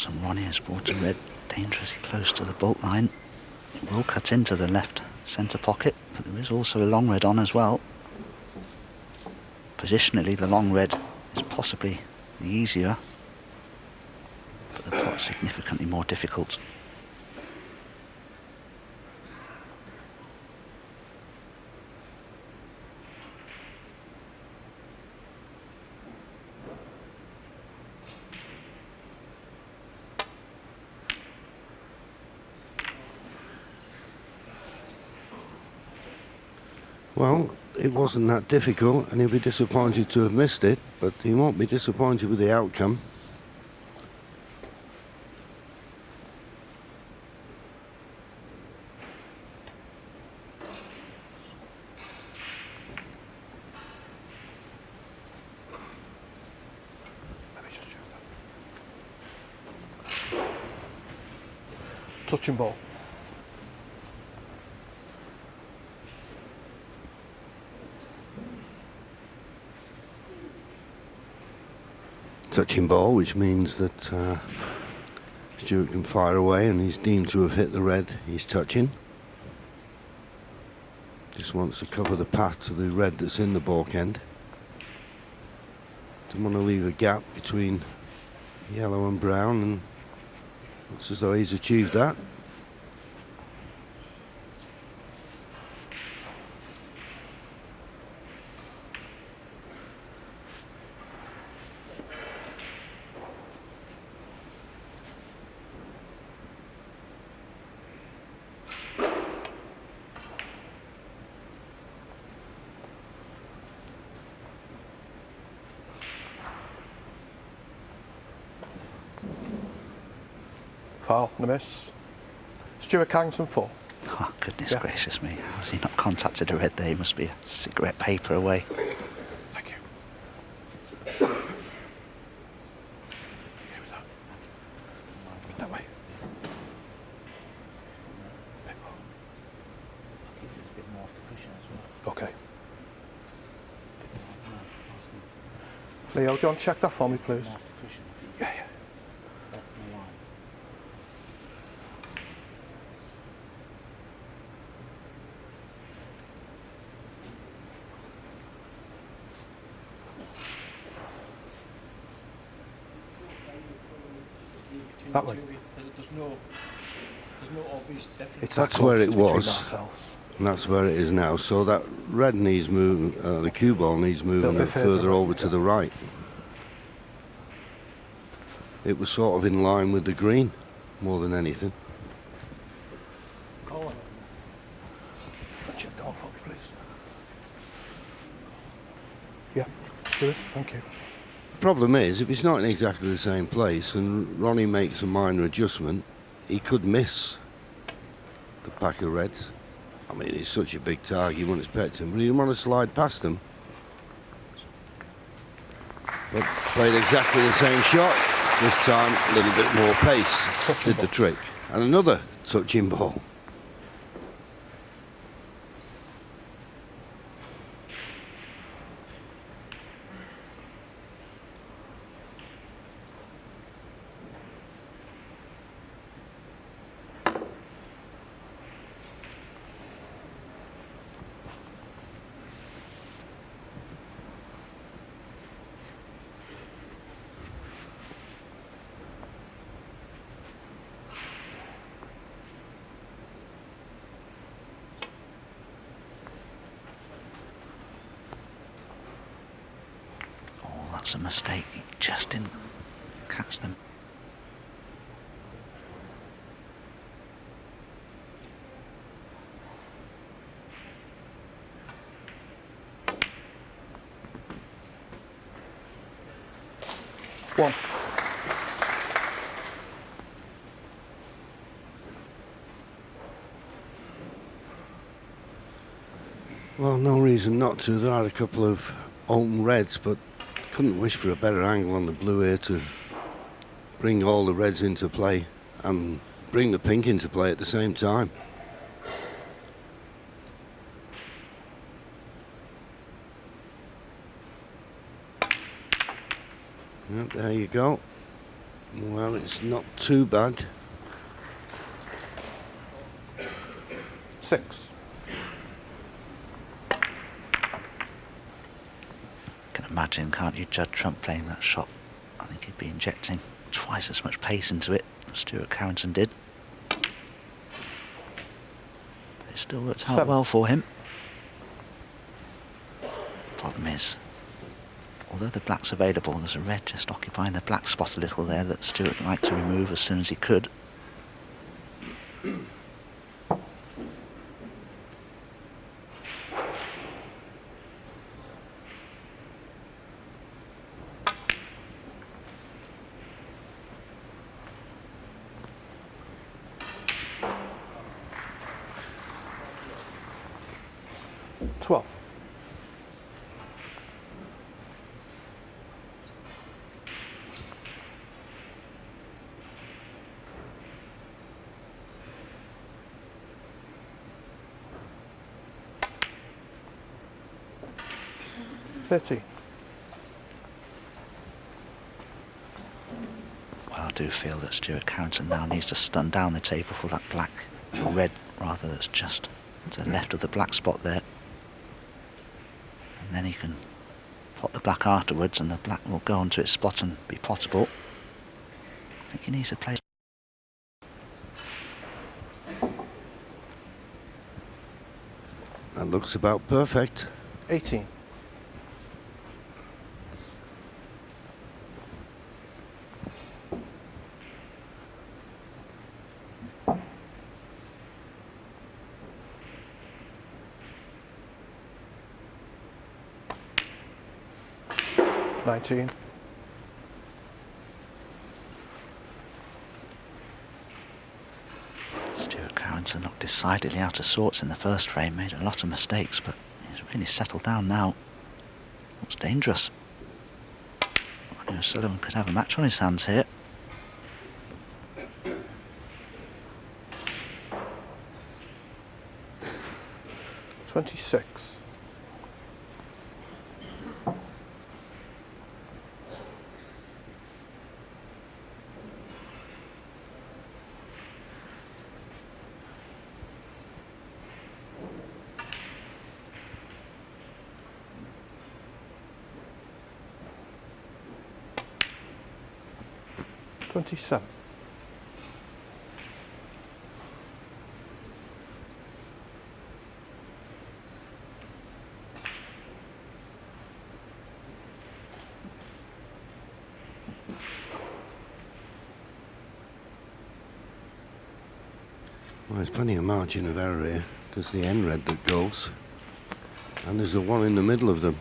And Ronnie has brought a red dangerously close to the bolt line. It will cut into the left centre pocket, but there is also a long red on as well. Positionally, the long red is possibly the easier, but the pot significantly more difficult. Well, it wasn't that difficult, and he'll be disappointed to have missed it, but he won't be disappointed with the outcome. Touching ball. Touching ball, which means that Stuart can fire away, and he's deemed to have hit the red he's touching. Just wants to cover the path to the red that's in the balk end. Doesn't want to leave a gap between yellow and brown, and looks as though he's achieved that. Foul and a miss. Stuart Carrington 4. Oh, goodness gracious me. How has he not contacted a red there? He must be a cigarette paper away. Thank you. Here we go. That way. Okay. Leo, do you want to check that for me, please? Yeah, yeah. That way. There's no obvious difference. That's where it was, and that's where it is now. So that red needs moving, the cue ball needs moving a bit further over to the right. It was sort of in line with the green, more than anything. Check that for me, please. Yeah, Stuart, thank you. Problem is, if it's not in exactly the same place and Ronnie makes a minor adjustment, he could miss the pack of reds. I mean, it's such a big target, you wouldn't expect him, but he didn't want to slide past them. But played exactly the same shot, this time a little bit more pace, did the trick. And another touching ball. That's a mistake. He just didn't catch them. One. Well, no reason not to. There are a couple of open reds, but couldn't wish for a better angle on the blue here to bring all the reds into play and bring the pink into play at the same time. Yep, there you go. Well, it's not too bad. 6. Can imagine, can't you, Judd Trump playing that shot? I think he'd be injecting twice as much pace into it as Stuart Carrington did. But it still worked out 7. well for him. Problem is, although the black's available, there's a red just occupying the black spot a little there that Stuart would like to remove as soon as he could. $12. $30. Well, I do feel that Stuart Carrington now needs to stun down the table for that black, or red rather, that's just to the left of the black spot there. And then he can pot the black afterwards and the black will go onto its spot and be pottable. I think he needs to play. That looks about perfect. 18. $19. Stuart Carrington looked decidedly out of sorts in the first frame, made a lot of mistakes, but he's really settled down now. Looks dangerous. Ronnie O'Sullivan could have a match on his hands here. $26. $27. Well, there's plenty of margin of error here. There's the end red that goes, and there's the one in the middle of them.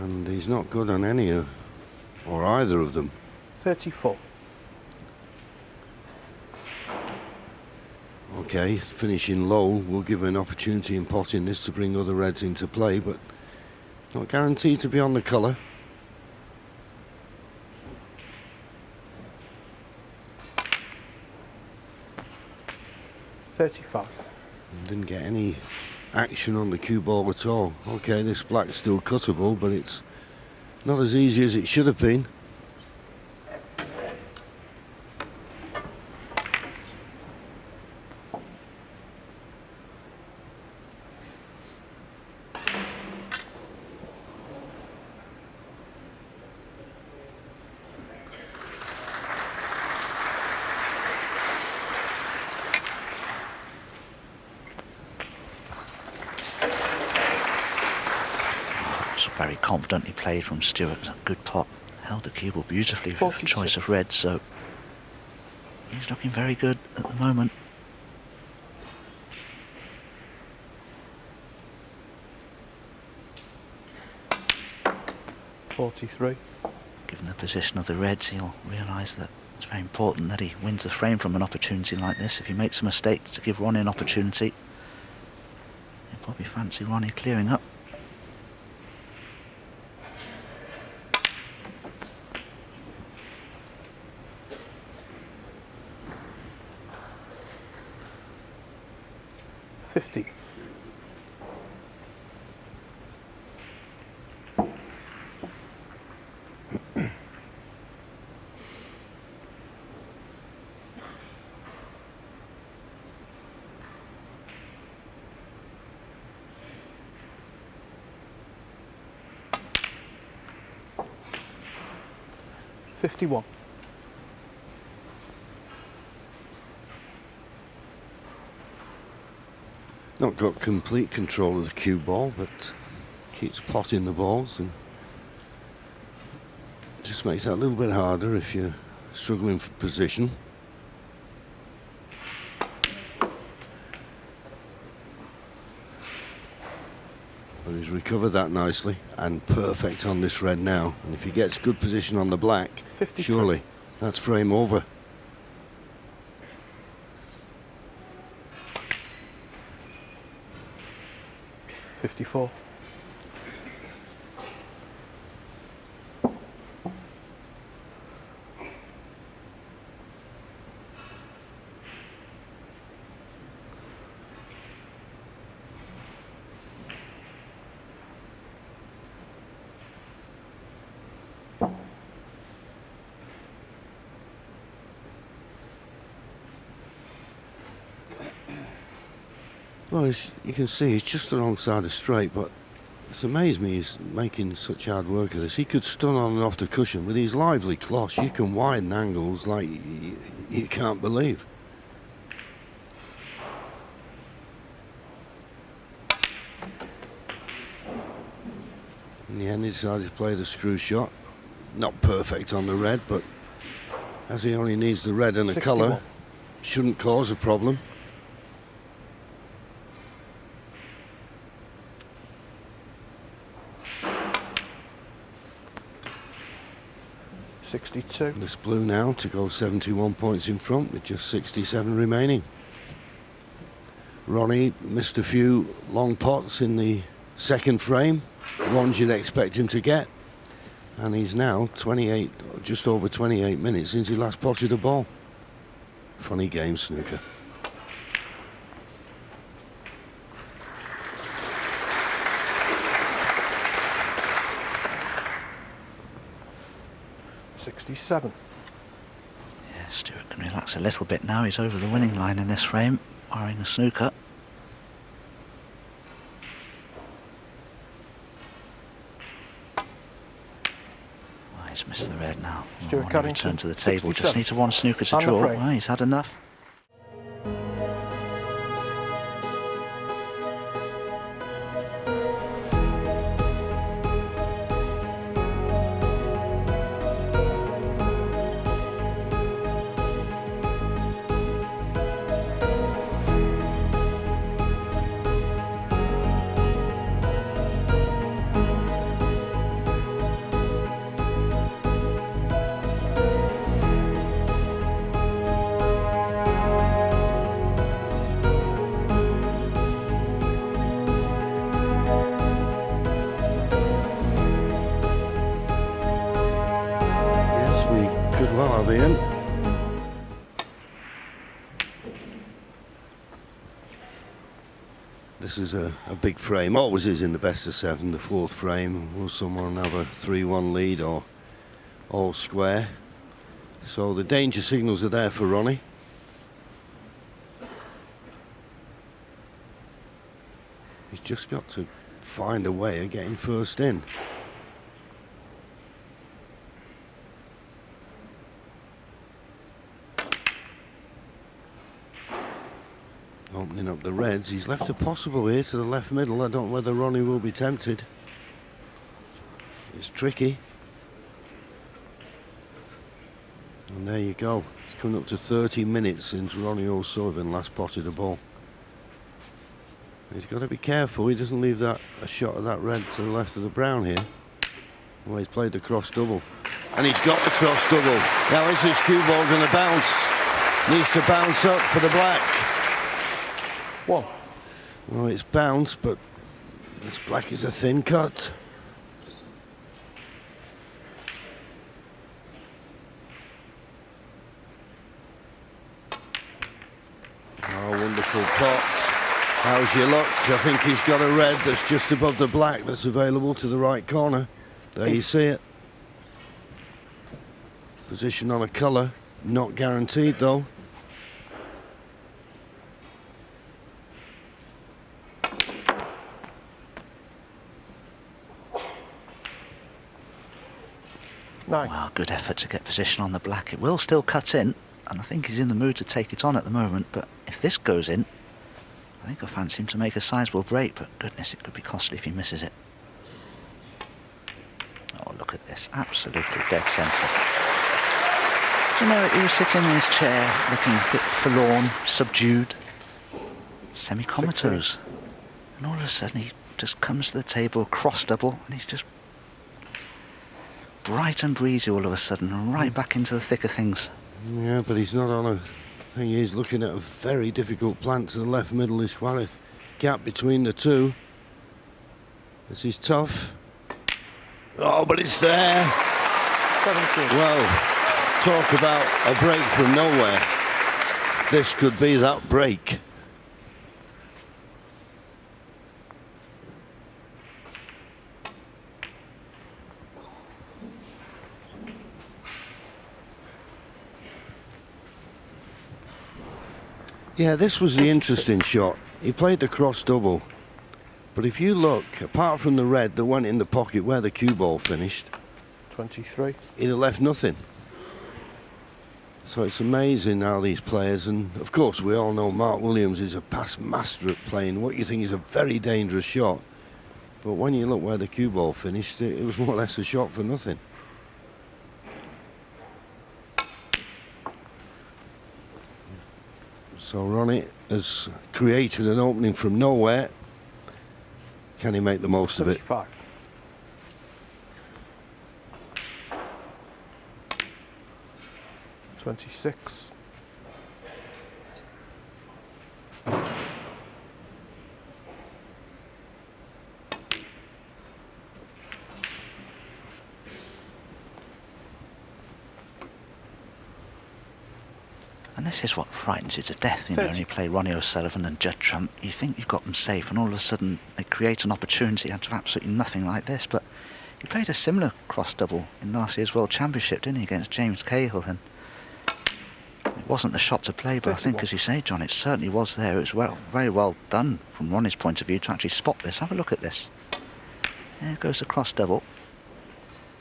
And he's not good on any of, or either of them. 34. Okay, finishing low will give an opportunity in potting this to bring other reds into play, but not guaranteed to be on the colour. $35. Didn't get any action on the cue ball at all. Okay, this black's still cuttable, but it's not as easy as it should have been. Very confidently played from Stuart. A good pot. Held the cue ball beautifully with a 46. choice of red, so he's looking very good at the moment. $43. Given the position of the reds, he'll realise that it's very important that he wins the frame from an opportunity like this. If he makes a mistake to give Ronnie an opportunity, he'll probably fancy Ronnie clearing up. $50. 51. Not got complete control of the cue ball, but keeps potting the balls and just makes that a little bit harder if you're struggling for position. But he's recovered that nicely and perfect on this red now. And if he gets good position on the black, 53. surely that's frame over. $54. Well, you can see he's just the wrong side of straight, but it's amazed me he's making such hard work of this. He could stun on and off the cushion. With his lively cloche, you can widen angles like you can't believe. In the end, he decided to play the screw shot. Not perfect on the red, but as he only needs the red and a 61. colour, shouldn't cause a problem. 62. This blue now to go 71 points in front with just 67 remaining. Ronnie missed a few long pots in the second frame, ones you'd expect him to get, and he's now 28, just over 28 minutes since he last potted a ball. Funny game, snooker. $67. Yeah, Stuart can relax a little bit now. He's over the winning line in this frame, barring the snooker. Oh, he's missed the red now. Stuart Oh, Carrington, return to the table. 67. Just needs one snooker to On the draw. frame. Oh, he's had enough. This is a big frame, always is in the best of seven. The fourth frame, will someone have a 3-1 lead or all square? So the danger signals are there for Ronnie. He's just got to find a way of getting first in. Opening up the reds, he's left a possible here to the left middle. I don't know whether Ronnie will be tempted. It's tricky. And there you go. It's coming up to 30 minutes since Ronnie O'Sullivan last potted a ball. He's got to be careful he doesn't leave that a shot of that red to the left of the brown here. Well, he's played the cross double. And he's got the cross double. Now is this cue ball going to bounce? Needs to bounce up for the black. One. Well, it's bounced, but this black is a thin cut. Oh, wonderful pot. How's your luck? I think he's got a red that's just above the black that's available to the right corner. There you see it. Position on a colour, not guaranteed though. 9. Well, good effort to get position on the black. It will still cut in, and I think he's in the mood to take it on at the moment, but if this goes in, I think I fancy him to make a sizable break, but goodness, it could be costly if he misses it. Oh, look at this, absolutely dead centre. Do you know, he was sitting in his chair looking a bit forlorn, subdued, semi-comatose, and all of a sudden he just comes to the table, cross double, and he's just bright and breezy all of a sudden, and right back into the thick of things. Yeah, but he's not on a thing. He's looking at a very difficult plant to the left middle of his square. Gap between the two. This is tough. Oh, but it's there. 17. Well, talk about a break from nowhere. This could be that break. Yeah, this was the interesting shot. He played the cross double. But if you look, apart from the red that went in the pocket where the cue ball finished, 23. he'd have left nothing. So it's amazing how these players, and of course we all know Mark Williams is a past master at playing what you think is a very dangerous shot. But when you look where the cue ball finished, it was more or less a shot for nothing. So Ronnie has created an opening from nowhere. Can he make the most of it? 35. $26. And this is what frightens you to death, you know, when you play Ronnie O'Sullivan and Judd Trump. You think you've got them safe, and all of a sudden they create an opportunity out of absolutely nothing like this. But he played a similar cross double in last year's World Championship, didn't he, against James Cahill? And it wasn't the shot to play, but 31. I think, as you say, John, it certainly was there. It was very well done from Ronnie's point of view to actually spot this. Have a look at this. There goes the cross double.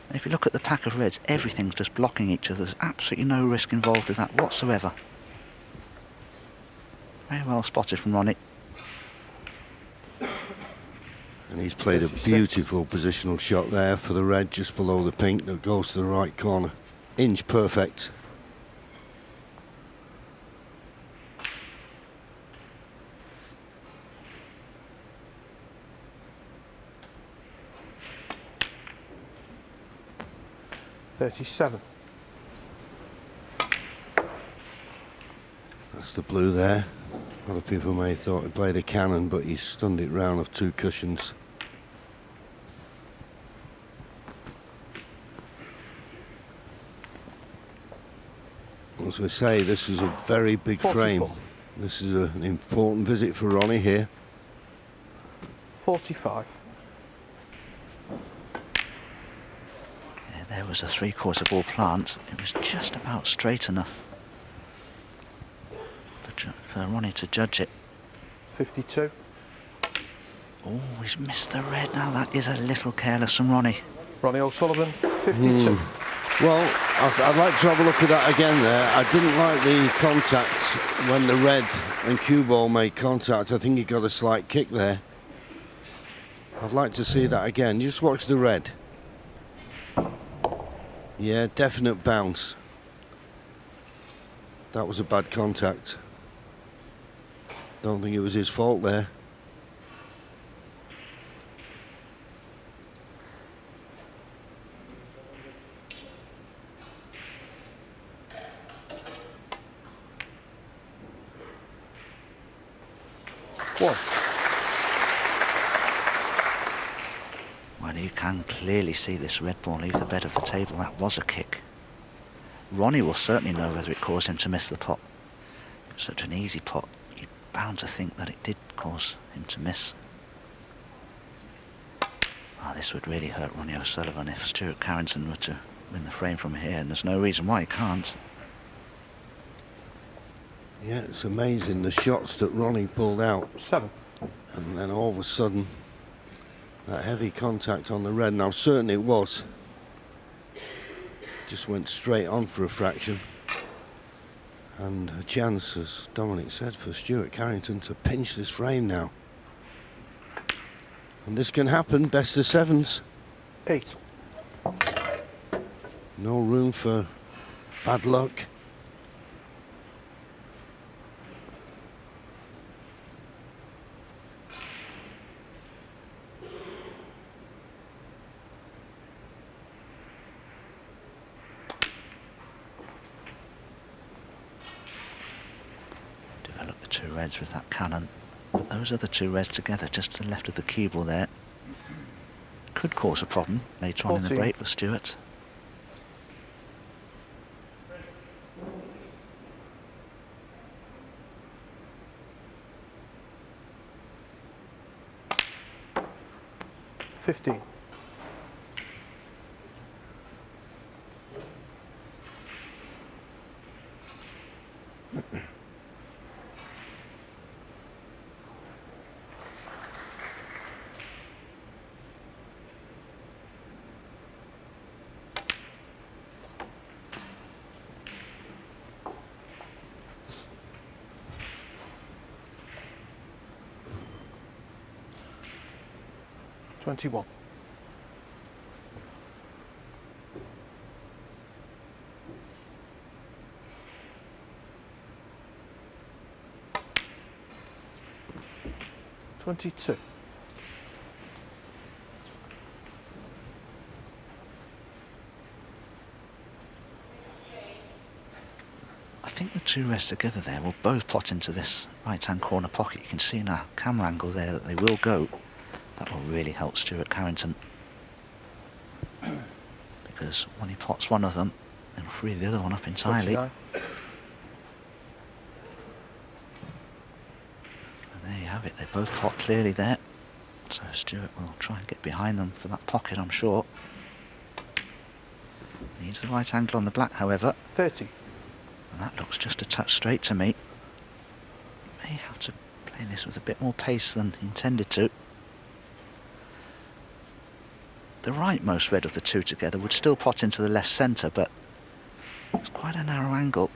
And if you look at the pack of reds, everything's just blocking each other. There's absolutely no risk involved with that whatsoever. Very well spotted from Ronnie. And he's played 36. a beautiful positional shot there for the red just below the pink that goes to the right corner. Inch perfect. $37. That's the blue there. A lot of people may have thought he played a cannon, but he stunned it round of 2 cushions. As we say, this is a very big 44. frame. This is an important visit for Ronnie here. 45. Yeah, there was a 3/4 ball plant. It was just about straight enough for Ronnie to judge it. 52. Oh, he's missed the red. Now that is a little careless from Ronnie. Ronnie O'Sullivan, 52. Well, I'd like to have a look at that again there. I didn't like the contact when the red and cue ball made contact. I think he got a slight kick there. I'd like to see that again. Just watch the red. Yeah, definite bounce. That was a bad contact. Don't think it was his fault there. One. Well, you can clearly see this red ball leave the bed of the table. That was a kick. Ronnie will certainly know whether it caused him to miss the pot. It was such an easy pot. You're bound to think that it did cause him to miss. Oh, this would really hurt Ronnie O'Sullivan if Stuart Carrington were to win the frame from here, and there's no reason why he can't. Yeah, it's amazing the shots that Ronnie pulled out. 7. And then all of a sudden, that heavy contact on the red. Now, certain it was. just went straight on for a fraction. And a chance, as Dominic said, for Stuart Carrington to pinch this frame now. And this can happen, best of sevens. 8. No room for bad luck. Develop the 2 reds with that cannon. But those are the 2 reds together just to the left of the cue ball there. Could cause a problem later on in the 14. break for Stuart. $15. $21. $22. I think the 2 reds together there will both pot into this right-hand corner pocket. You can see in our camera angle there that they will go. That will really help Stuart Carrington, because when he pots one of them, it'll free the other one up entirely. 29. And there you have it, they both pot clearly there. So Stuart will try and get behind them for that pocket, I'm sure. Needs the right angle on the black, however. 30. And that looks just a touch straight to me. May have to play this with a bit more pace than intended to. The rightmost red of the 2 together would still pot into the left centre, but it's quite a narrow angle.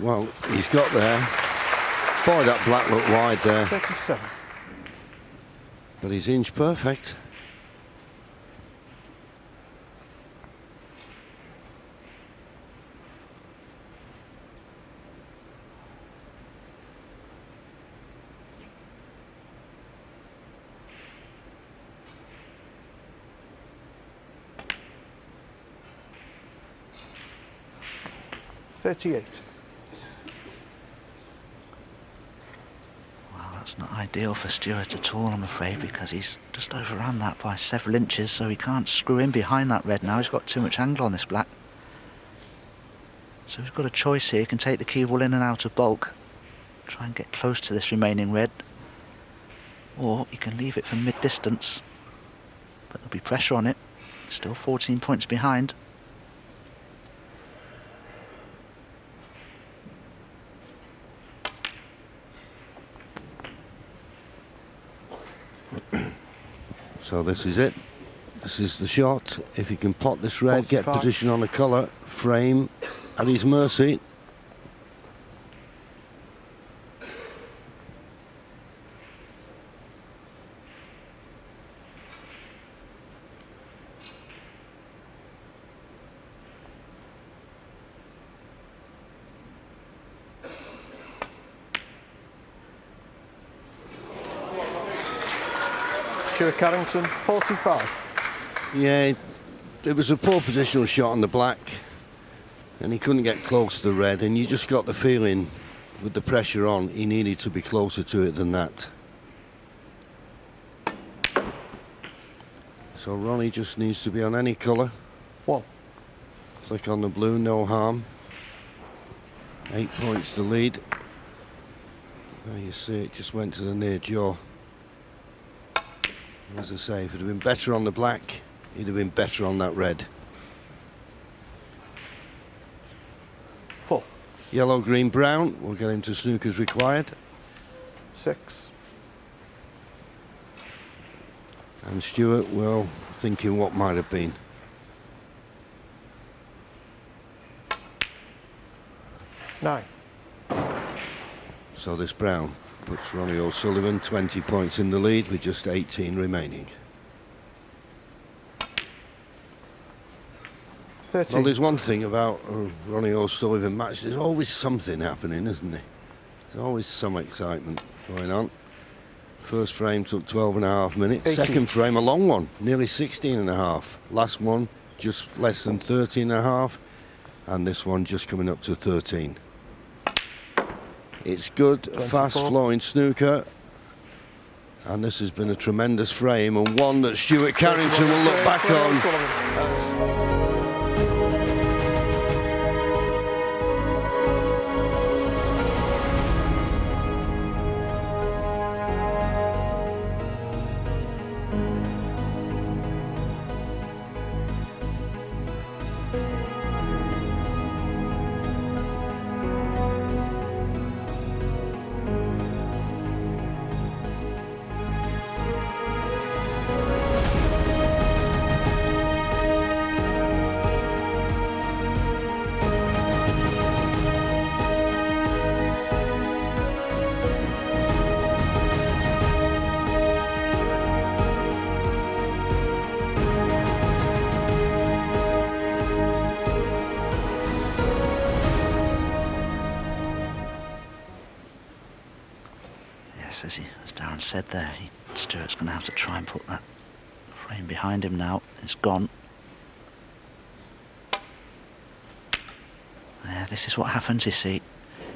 Well, he's got there. Boy, that black looked wide there. 37. But he's inch perfect. $38. Well, that's not ideal for Stuart at all, I'm afraid, because he's just overrun that by several inches, so he can't screw in behind that red now. He's got too much angle on this black. So he's got a choice here. He can take the cue ball in and out of bulk, try and get close to this remaining red, or he can leave it for mid-distance, but there'll be pressure on it. Still 14 points behind. So this is it. This is the shot. If he can pot this red, get 45. position on the colour, frame at his mercy. Stuart Carrington, 45. Yeah, it was a poor positional shot on the black, and he couldn't get close to the red, and you just got the feeling with the pressure on he needed to be closer to it than that. So Ronnie just needs to be on any colour. 1. Click on the blue, no harm. 8 points to lead. There you see it just went to the near jaw. As I say, if it had been better on the black, he'd have been better on that red. 4. Yellow, green, brown. We'll get him to snookers required. 6. And Stuart, well, thinking what might have been. 9. So this brown puts Ronnie O'Sullivan 20 points in the lead with just 18 remaining. 13. Well, there's one thing about a Ronnie O'Sullivan match. There's always something happening, isn't there? There's always some excitement going on. First frame took 12.5 minutes. 18. Second frame, a long one, nearly 16.5. Last one, just less than 13.5. And this one just coming up to 13. It's good, 24. fast-flowing snooker. And this has been a tremendous frame, and one that Stuart Carrington will look back on. As Darren said there, Stuart's going to have to try and put that frame behind him now. It's gone. Yeah, this is what happens, you see.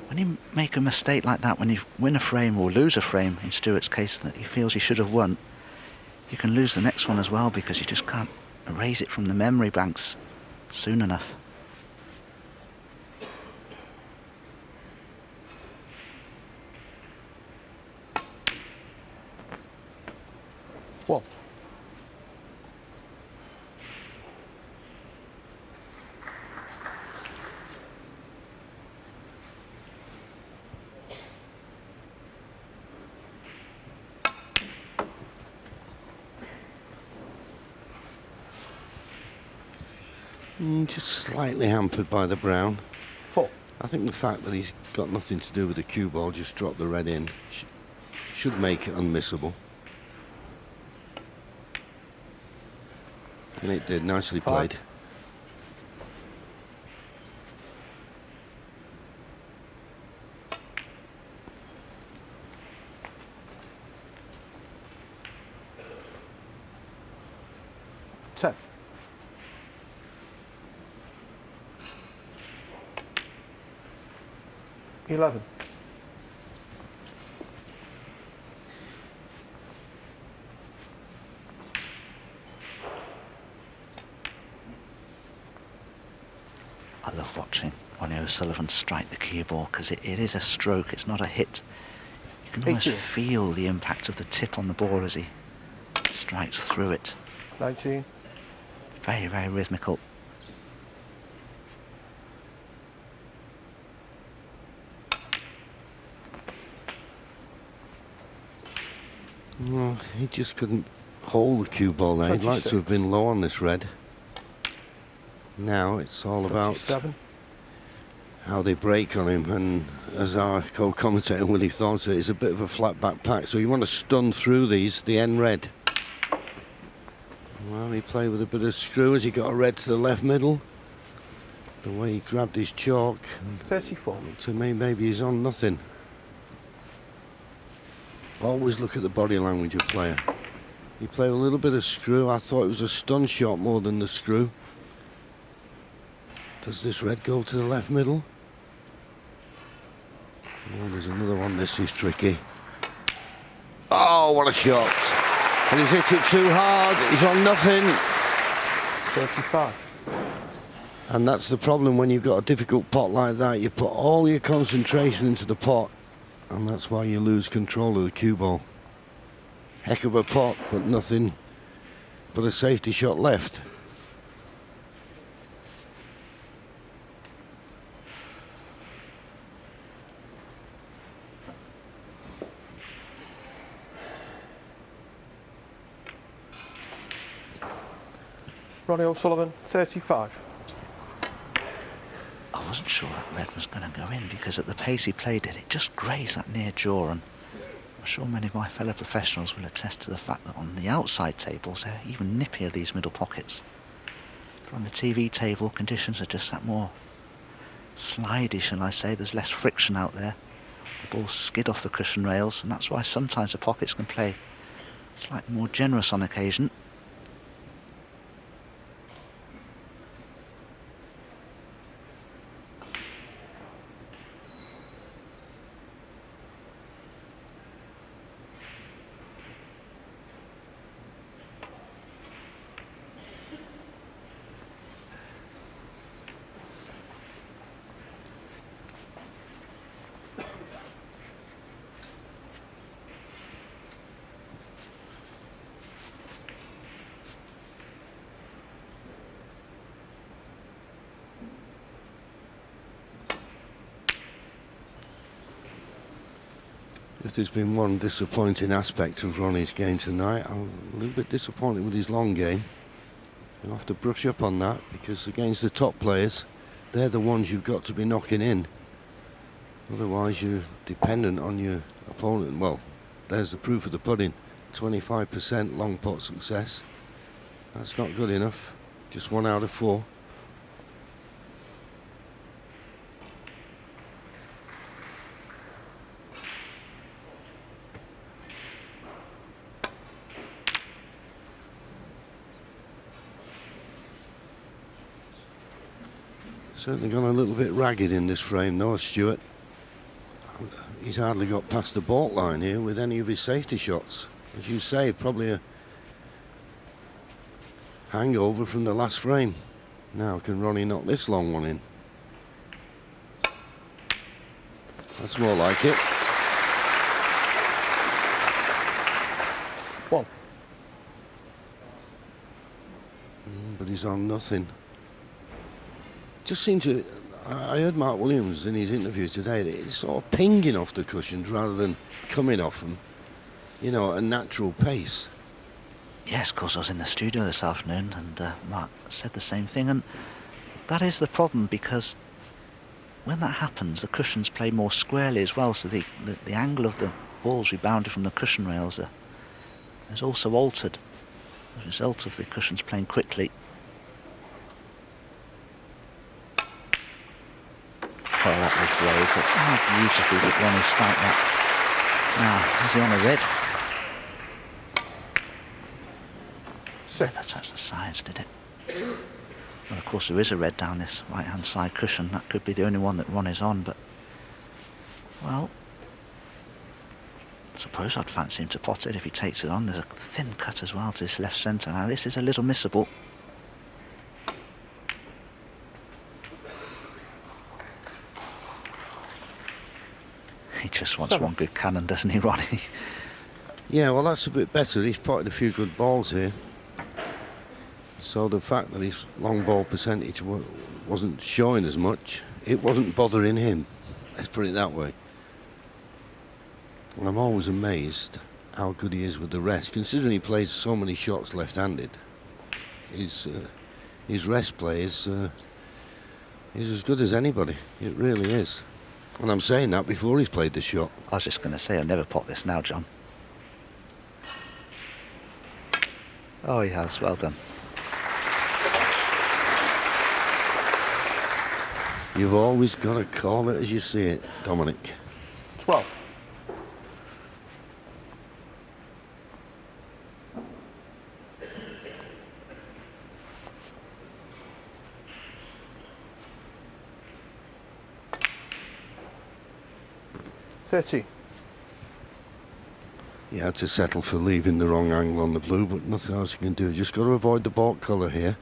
When you make a mistake like that, when you win a frame or lose a frame, in Stuart's case, that he feels he should have won, you can lose the next one as well because you just can't erase it from the memory banks soon enough. What? Just slightly hampered by the brown. 4. I think the fact that he's got nothing to do with the cue ball, just drop the red in, should make it unmissable. And it did, nicely 5. played. Ten. 11. I love watching Ronnie O'Sullivan strike the cue ball because it is a stroke, it's not a hit. You can almost 18. feel the impact of the tip on the ball as he strikes through it. 19. Very, very rhythmical. Well, he just couldn't hold the cue ball there. He'd like to have 26. been low on this red. Now it's all about 27. how they break on him, and as our co-commentator Willie thought it's a bit of a flat back pack, so you want to stun through these, the end red. Well, he played with a bit of screw as he got a red to the left middle. The way he grabbed his chalk, 34. to me maybe he's on nothing. Always look at the body language of a player. He played a little bit of screw. I thought it was a stun shot more than the screw. Does this red go to the left middle? Oh, there's another one. This is tricky. Oh, what a shot. And he's hit it too hard. He's on nothing. 35. And that's the problem when you've got a difficult pot like that. You put all your concentration into the pot, and that's why you lose control of the cue ball. Heck of a pot, but nothing but a safety shot left. Ronnie O'Sullivan, 35. I wasn't sure that red was going to go in because at the pace he played it just grazed that near jaw, and I'm sure many of my fellow professionals will attest to the fact that on the outside tables they're even nippier, these middle pockets. But on the TV table, conditions are just that more slidey, shall I say. There's less friction out there. The balls skid off the cushion rails, and that's why sometimes the pockets can play slightly more generous on occasion. If there's been one disappointing aspect of Ronnie's game tonight, I'm a little bit disappointed with his long game. You'll have to brush up on that, because against the top players, they're the ones you've got to be knocking in. Otherwise you're dependent on your opponent. Well, there's the proof of the pudding. 25% long pot success. That's not good enough. Just 1 out of 4. Certainly gone a little bit ragged in this frame, though, Stuart. He's hardly got past the baulk line here with any of his safety shots. As you say, probably a hangover from the last frame. Now, can Ronnie knock this long one in? That's more like it. 1. But he's on nothing. Just seemed to... I heard Mark Williams in his interview today that it's sort of pinging off the cushions rather than coming off them, you know, at a natural pace. Yes, of course, I was in the studio this afternoon and Mark said the same thing, and that is the problem, because when that happens the cushions play more squarely as well, so the angle of the balls rebounded from the cushion rails is also altered as a result of the cushions playing quickly. Oh, that was brave, but how beautifully did Ronnie strike that. Now, is he on a red? 6. Never touched the sides, did it? Well, of course there is a red down this right hand side cushion. That could be the only one that Ronnie's on, but well, I suppose I'd fancy him to pot it if he takes it on. There's a thin cut as well to his left centre. Now this is a little missable. He just wants 7. one good cannon, doesn't he, Ronnie? Yeah, well, that's a bit better. He's potted a few good balls here. So the fact that his long ball percentage wasn't showing as much, it wasn't bothering him. Let's put it that way. And I'm always amazed how good he is with the rest, considering he plays so many shots left-handed. His rest play is as good as anybody. It really is. And I'm saying that before he's played the shot. I was just going to say, I'll never pot this now, John. Oh, he has. Well done. You've always got to call it as you see it, Dominic. 12. $13. He had to settle for leaving the wrong angle on the blue, but nothing else you can do. Just got to avoid the baulk colour here.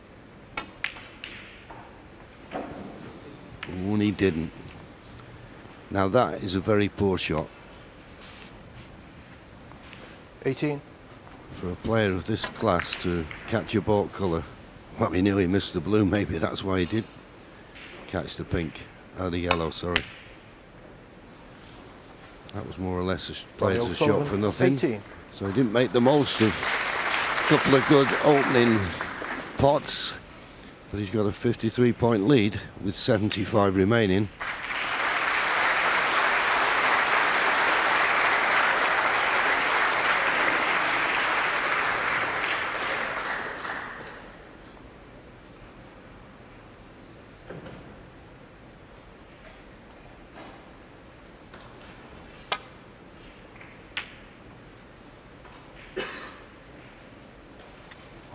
And he didn't. Now that is a very poor shot. 18. For a player of this class to catch a baulk colour, well, he knew he missed the blue, maybe that's why he did catch the pink, the yellow, sorry. That was more or less a player's a shot for nothing. 18. So he didn't make the most of a couple of good opening pots, but he's got a 53-point lead with 75 remaining.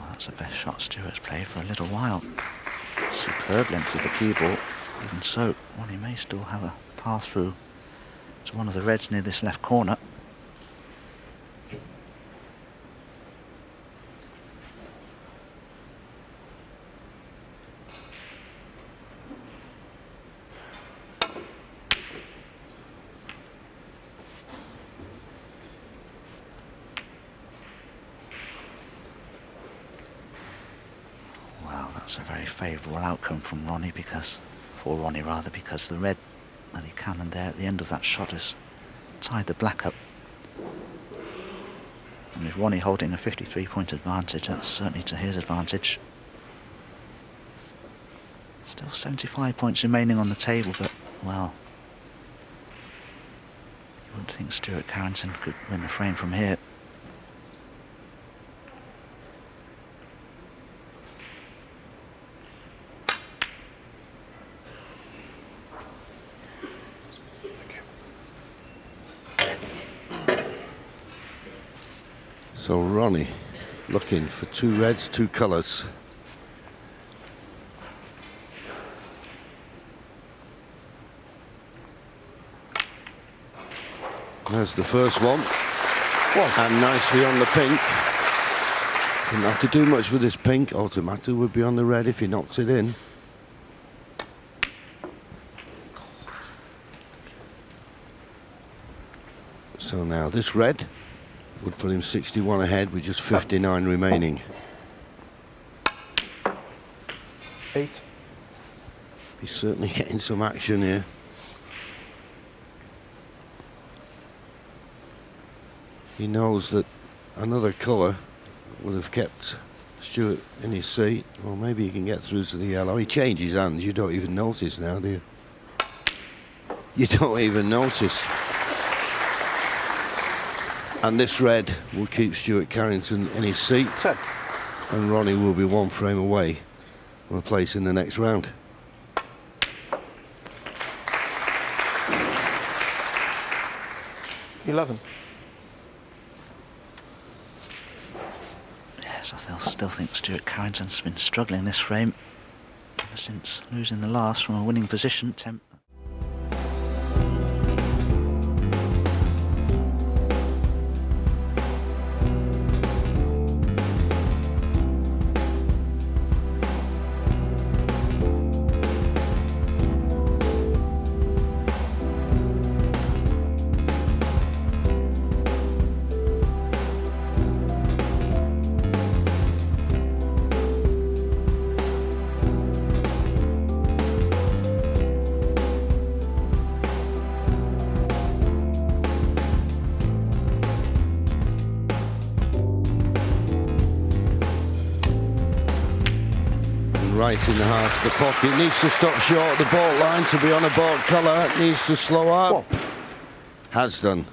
That's the best shot Stuart's played for a little while. Superb length of the key ball. Even so, Ronnie may still have a path through to one of the reds near this left corner. That's a very favourable outcome from Ronnie because the red that he cannoned there at the end of that shot has tied the black up. And with Ronnie holding a 53-point advantage, that's certainly to his advantage. Still 75 points remaining on the table, but, well, you wouldn't think Stuart Carrington could win the frame from here. So Ronnie looking for two reds, two colours. There's the first one. And nicely on the pink. Didn't have to do much with this pink. Automatic would be on the red if he knocks it in. So now this red would put him 61 ahead with just 59 remaining. 8. He's certainly getting some action here. He knows that another colour would have kept Stuart in his seat. Well, maybe he can get through to the yellow. He changes hands. You don't even notice now, do you? You don't even notice. And this red will keep Stuart Carrington in his seat. 10. And Ronnie will be one frame away from a place in the next round. $11. Yes, I still think Stuart Carrington's been struggling this frame ever since losing the last from a winning position. Right in the heart of the pocket. Needs to stop short of the baulk line to be on a baulk colour. Needs to slow up. Has done.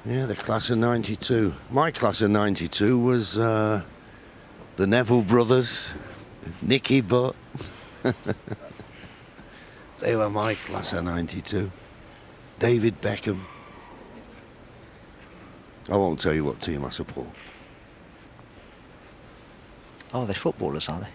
Yeah, the class of 92. My class of 92 was the Neville brothers, Nicky Butt. They were my class of 92. David Beckham. I won't tell you what team I support. Oh, they're footballers, are they?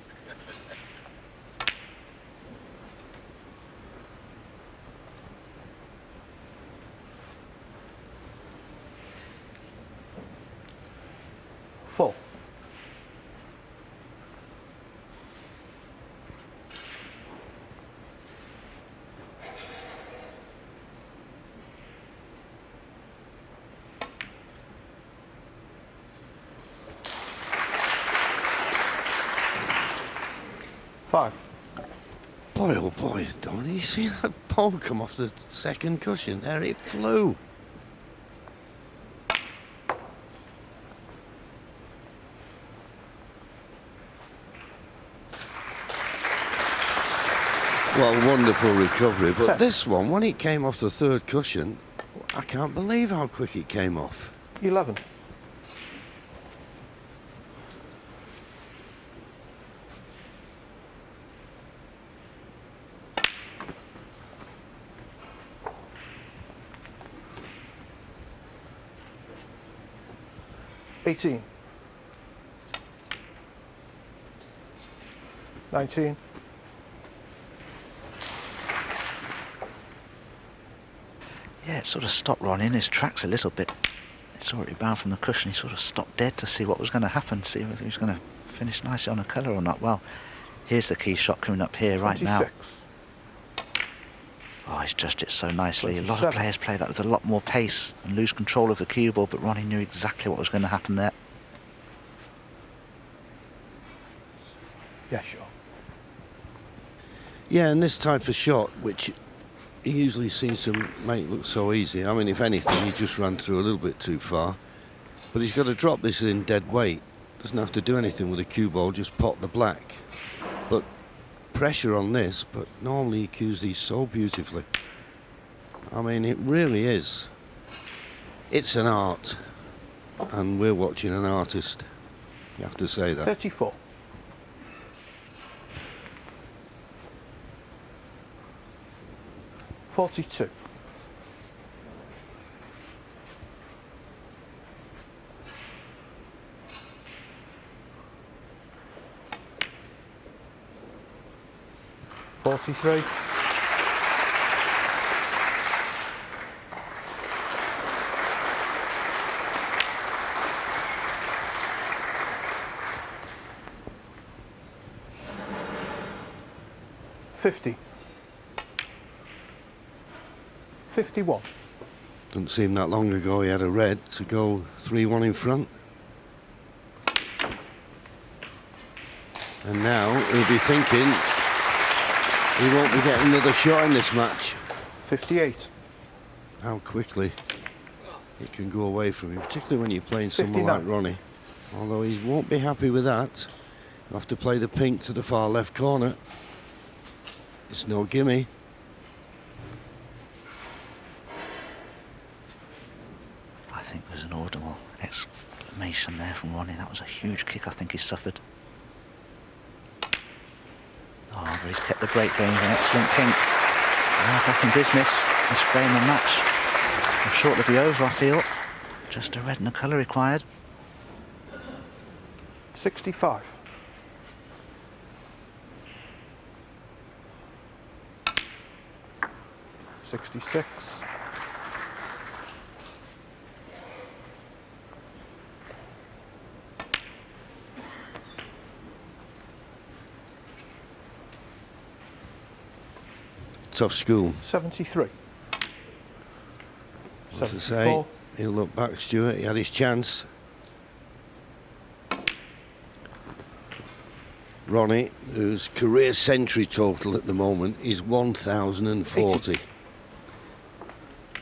Full. 5. Boy, oh boy, Don, you see that ball come off the second cushion there? It flew. Well, wonderful recovery, but 10. this one, when it came off the third cushion, I can't believe how quick it came off. 11. $18. 19. Yeah, it sort of stopped Ronnie in his tracks a little bit. He saw it rebound from the cushion. He sort of stopped dead to see what was going to happen, see if he was going to finish nicely on a colour or not. Well, here's the key shot coming up here 26. right now. Oh, he's judged it so nicely. 27. A lot of players play that with a lot more pace and lose control of the cue ball, but Ronnie knew exactly what was going to happen there. Yeah, sure. Yeah, and this type of shot, which he usually seems to make look so easy. I mean, if anything, he just ran through a little bit too far. But he's got to drop this in dead weight. Doesn't have to do anything with the cue ball, just pot the black. But pressure on this, but normally he cues these so beautifully. I mean, it really is. It's an art, and we're watching an artist. You have to say that. 34. 42. 43. 50. 51. Doesn't seem that long ago he had a red to go 3-1 in front. And now he'll be thinking he won't be getting another shot in this match. 58. How quickly it can go away from him, particularly when you're playing someone 59. like Ronnie. Although he won't be happy with that. He'll have to play the pink to the far left corner. It's no gimme. I think there's an audible exclamation there from Ronnie. That was a huge kick I think he suffered. Oh, but he's kept the break going with an excellent pink. Now back in business, this frame and match. I'm sure it'll be over, I feel. Just a red and a colour required. 65. 66. 'Tough school. 73. What to say? 74. He'll look back, Stuart. He had his chance. Ronnie, whose career century total at the moment is 1,040.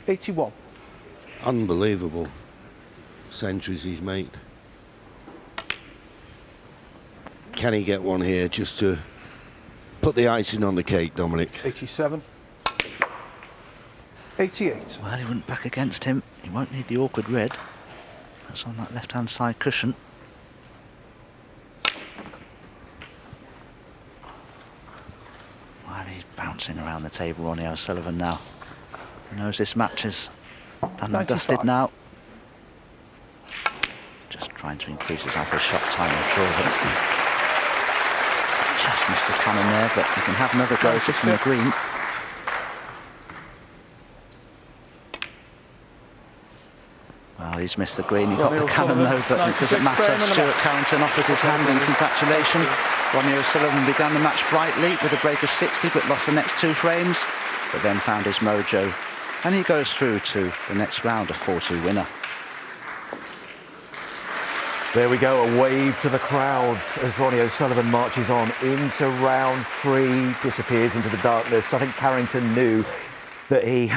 81. Unbelievable centuries he's made. Can he get one here just to put the icing on the cake, Dominic? 87. 88. Well, he went back against him. He won't need the awkward red. That's on that left-hand side cushion. Well, he's bouncing around the table, Ronnie O'Sullivan now. He knows this match is done and dusted 95. now. Just trying to increase his average shot time, I'm sure of it. Just missed the cannon there, but he can have another go at it from the 96. green. Well, he's missed the green, he got the cannon though, but it doesn't matter. Stuart Carrington offered his hand in congratulation. Ronnie O'Sullivan began the match brightly with a break of 60, but lost the next 2 frames, but then found his mojo, and he goes through to the next round, a 4-2 winner. There we go, a wave to the crowds as Ronnie O'Sullivan marches on into round 3, disappears into the darkness. I think Carrington knew that he